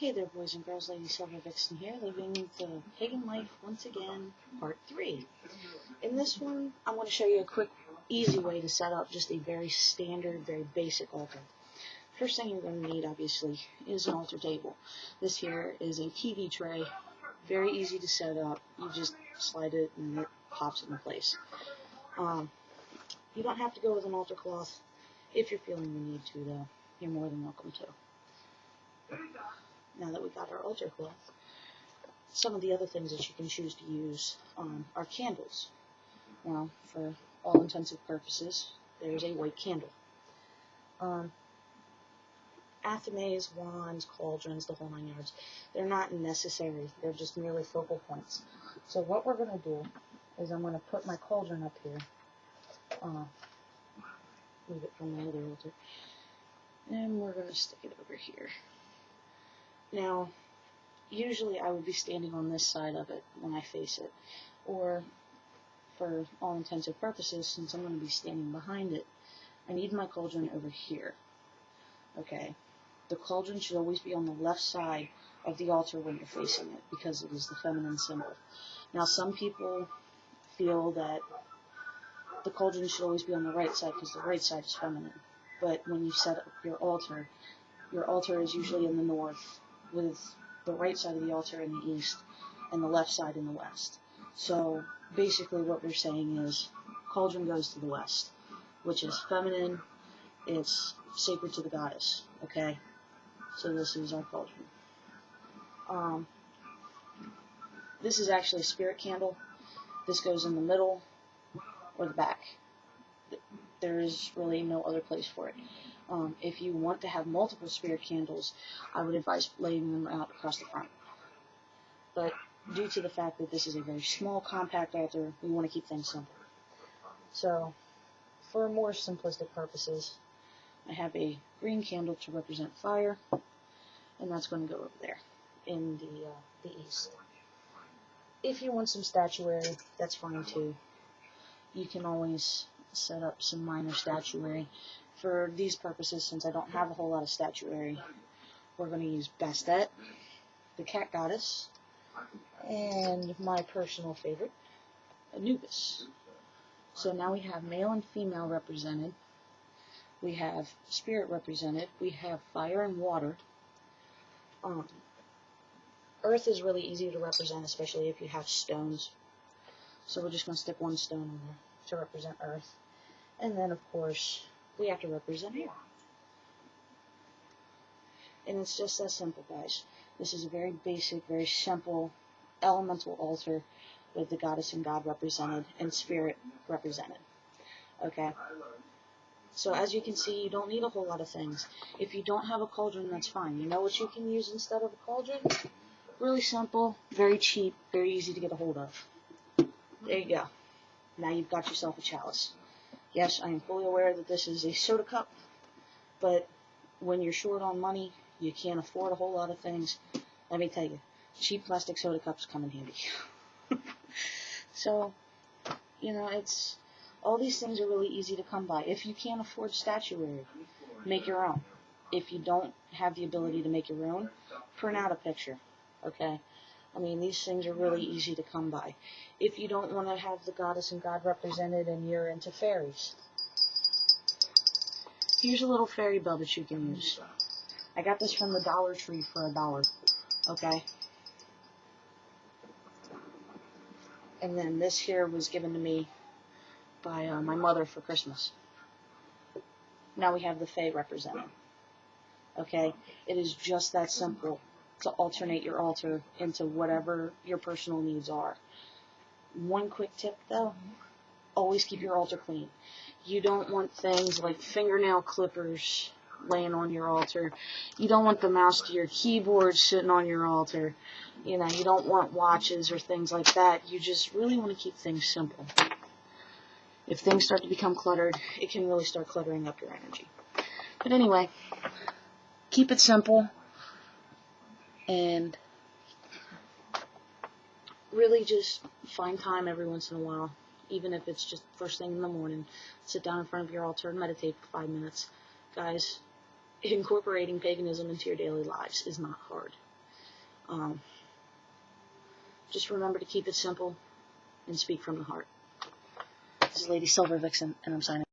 Hey there, boys and girls, Lady Silver Vixen here, living the pagan life once again, part 3. In this one, I'm going to show you a quick, easy way to set up just a very standard, very basic altar. First thing you're going to need, obviously, is an altar table. This here is a TV tray, very easy to set up. You just slide it and it pops into place. You don't have to go with an altar cloth. If you're feeling the need to, though, you're more than welcome to. Now that we got our altar cloth, some of the other things that you can choose to use are candles. Well, for all intensive purposes, there's a white candle. Athames, wands, cauldrons, the whole 9 yards. They're not necessary. They're just merely focal points. So what we're going to do is I'm going to put my cauldron up here. Move it from my other altar. And we're going to stick it over here. Now, usually I would be standing on this side of it when I face it, or for all intensive purposes, since I'm going to be standing behind it, I need my cauldron over here. Okay, the cauldron should always be on the left side of the altar when you're facing it, because it is the feminine symbol. Now, some people feel that the cauldron should always be on the right side, because the right side is feminine. But when you set up your altar is usually in the north, with the right side of the altar in the east, and the left side in the west. So basically what we're saying is, cauldron goes to the west, which is feminine, it's sacred to the goddess, okay? So this is our cauldron. This is actually a spirit candle. This goes in the middle or the back. There is really no other place for it. If you want to have multiple spirit candles, I would advise laying them out across the front. But due to the fact that this is a very small, compact altar, we want to keep things simple. So, for more simplistic purposes, I have a green candle to represent fire, and that's going to go over there in the east. If you want some statuary, that's fine too. You can always set up some minor statuary. For these purposes, since I don't have a whole lot of statuary, we're going to use Bastet, the cat goddess, and my personal favorite, Anubis. So now we have male and female represented, we have spirit represented, we have fire and water. Earth is really easy to represent, especially if you have stones. So we're just going to stick one stone in there to represent Earth. And then, of course, we have to represent air. And it's just that simple, guys. This is a very basic, very simple, elemental altar with the goddess and god represented and spirit represented. Okay? So as you can see, you don't need a whole lot of things. If you don't have a cauldron, that's fine. You know what you can use instead of a cauldron? Really simple, very cheap, very easy to get a hold of. There you go. Now you've got yourself a chalice. Yes, I am fully aware that this is a soda cup, but when you're short on money, you can't afford a whole lot of things. Let me tell you, cheap plastic soda cups come in handy. So, you know, all these things are really easy to come by. If you can't afford statuary, make your own. If you don't have the ability to make your own, print out a picture, okay? I mean, these things are really easy to come by. If you don't want to have the goddess and god represented and you're into fairies, here's a little fairy bell that you can use. I got this from the Dollar Tree for $1, okay? And then this here was given to me by my mother for Christmas. Now we have the Fae represented, okay? It is just that simple to alternate your altar into whatever your personal needs are. One quick tip though, always keep your altar clean. You don't want things like fingernail clippers laying on your altar. You don't want the mouse to your keyboard sitting on your altar. You know, you don't want watches or things like that. You just really want to keep things simple. If things start to become cluttered, it can really start cluttering up your energy. But anyway, keep it simple. And really just find time every once in a while, even if it's just first thing in the morning. Sit down in front of your altar and meditate for 5 minutes. Guys, incorporating paganism into your daily lives is not hard. Just remember to keep it simple and speak from the heart. This is Lady Silver Vixen, and I'm signing.